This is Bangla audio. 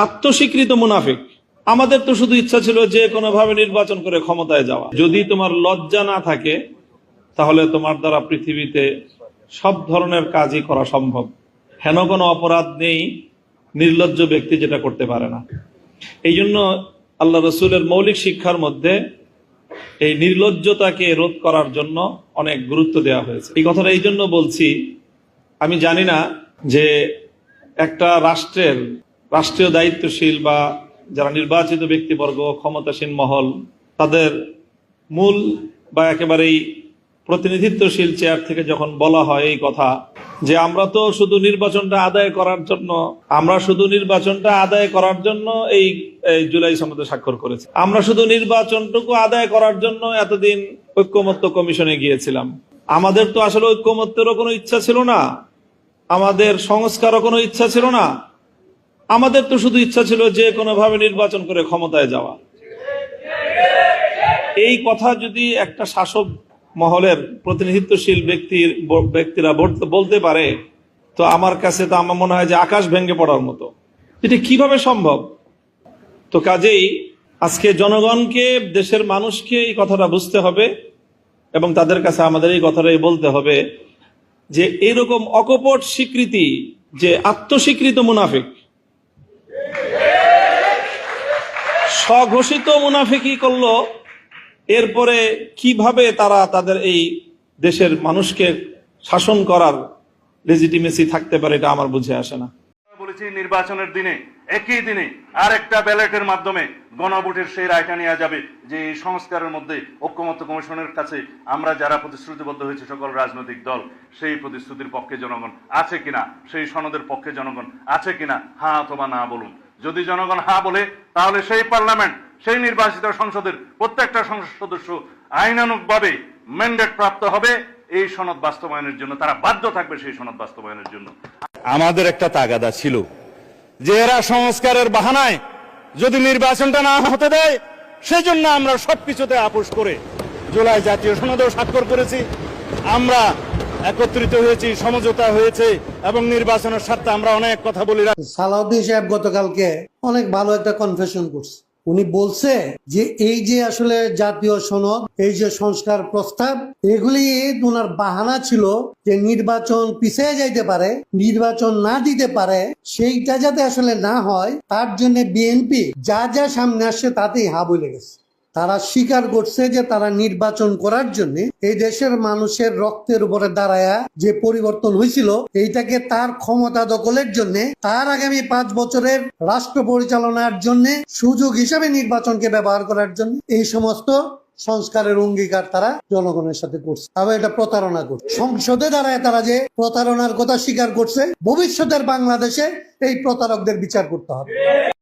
আত্মস্বীকৃত মুনাফিক। আমাদের তো শুধু ইচ্ছা ছিল যে কোনোভাবে নির্বাচন করে ক্ষমতায় যাওয়া। যদি তোমার লজ্জা না থাকে তাহলে তোমার দ্বারা পৃথিবীতে সব ধরনের কাজই করা সম্ভব। হেন কোনো অপরাধ নেই নির্লজ্জ ব্যক্তি যেটা করতে পারে না। এই জন্য আল্লাহ রসুলের মৌলিক শিক্ষার মধ্যে এই নির্লজ্জতাকে রোধ করার জন্য অনেক গুরুত্ব দেওয়া হয়েছে। এই কথাটা এই জন্য বলছি, আমি জানি না যে একটা রাষ্ট্রীয় দায়িত্বশীল বা যারা নির্বাচিত ব্যক্তিবর্গ, ক্ষমতাসীন মহল, তাদের মূল বা একেবারেই প্রতিনিধিত্বশীল চেয়ার থেকে যখন বলা হয় এই কথা যে আমরা শুধু নির্বাচনটা আদায় করার জন্য এই জুলাই সনদে স্বাক্ষর করেছি, আমরা শুধু নির্বাচনটুকু আদায় করার জন্য এতদিন ঐক্যমত্য কমিশনে গিয়েছিলাম। আমাদের তো আসলে ঐক্যমত্যেরও কোনো ইচ্ছা ছিল না, আমাদের সংস্কারও কোনো ইচ্ছা ছিল না। আমাদের তো শুধু ইচ্ছা ছিল যে কোনোভাবে নির্বাচন করে ক্ষমতায় যাওয়া। এই কথা যদি একটা শাসক মহলের প্রতিনিধিত্বশীল ব্যক্তিরা বলতে পারে, তো আমার কাছে তো আমার মনে হয় যে আকাশ ভেঙে পড়ার মতো। এটা কিভাবে সম্ভব? তো কাজেই আজকে জনগণকে, দেশের মানুষকে এই কথাটা বুঝতে হবে এবং তাদের কাছে আমাদের এই কথাটাই বলতে হবে যে এরকম অকপট স্বীকৃতি, যে আত্মস্বীকৃত মুনাফিক, স্বঘোষিত মুনাফিকি করলো, এরপরে কিভাবে তারা তাদের এই দেশের মানুষকে শাসন করার লেজিটিমেসি থাকতে পারে, এটা আমার বুঝে আসে না। বলেছি নির্বাচনের দিনে একই দিনে আরেকটা ব্যালটের মাধ্যমে গণভোটের সেই রায়টা নেওয়া যাবে যে এই সংস্কারের মধ্যে ঐক্যমত্য কমিশনের কাছে আমরা যারা প্রতিশ্রুতিবদ্ধ হয়েছে সকল রাজনৈতিক দল, সেই প্রতিশ্রুতির পক্ষে জনগণ আছে কিনা, সেই সনদের পক্ষে জনগণ আছে কিনা, হ্যাঁ অথবা না বলুন। যদি জনগণ হ্যাঁ বলে তাহলে সেই পার্লামেন্ট, সেই নির্বাচিত সংসদের প্রত্যেকটা সংসদ সদস্য আইনানুগভাবে ম্যান্ডেট প্রাপ্ত হবে এই সনদ বাস্তবায়নের জন্য, তারা বাধ্য থাকবে সেই সনদ বাস্তবায়নের জন্য। আমাদের একটা তাগাদা ছিল যে এরা সংস্কারের বাহানায় যদি নির্বাচনটা না হতে দেয়, সেজন্য আমরা সবকিছুতে আপোষ করে জুলাই জাতীয় সনদেও স্বাক্ষর করেছি। আমরা একত্রিত হয়েছি, সমঝোতা হয়েছে এবং নির্বাচনের স্বার্থে আমরা অনেক কথা বলি। সালাউদ্দিন সাহেব গতকালকে অনেক ভালো একটা কনফেশন করছে। উনি বলছে যে এই যে আসলে জাতীয় সনদ, এই যে সংস্কার প্রস্তাব, এগুলি ওনার বাহানা ছিল যে নির্বাচন পিছিয়ে যাইতে পারে, নির্বাচন না দিতে পারে, সেইটা যাতে আসলে না হয় তার জন্য বিএনপি যা যা সামনে আসছে তাতেই হা বলে গেছে। তারা স্বীকার করছে যে তারা নির্বাচন করার জন্য এই দেশের মানুষের রক্তের উপরে দাঁড়ায়া যে পরিবর্তন হয়েছিল, এইটাকে তার ক্ষমতা দখলের জন্য, তার আগামী 5 বছরের রাষ্ট্র পরিচালনার জন্য সুযোগ হিসেবে নির্বাচনকে ব্যবহার করার জন্য এই সমস্ত সংস্কারের অঙ্গীকার তারা জনগণের সাথে করছে। আবার এটা প্রতারণা করছে। সংসদে দাঁড়ায় তারা যে প্রতারণার কথা স্বীকার করছে, ভবিষ্যতের বাংলাদেশে এই প্রতারকদের বিচার করতে হবে।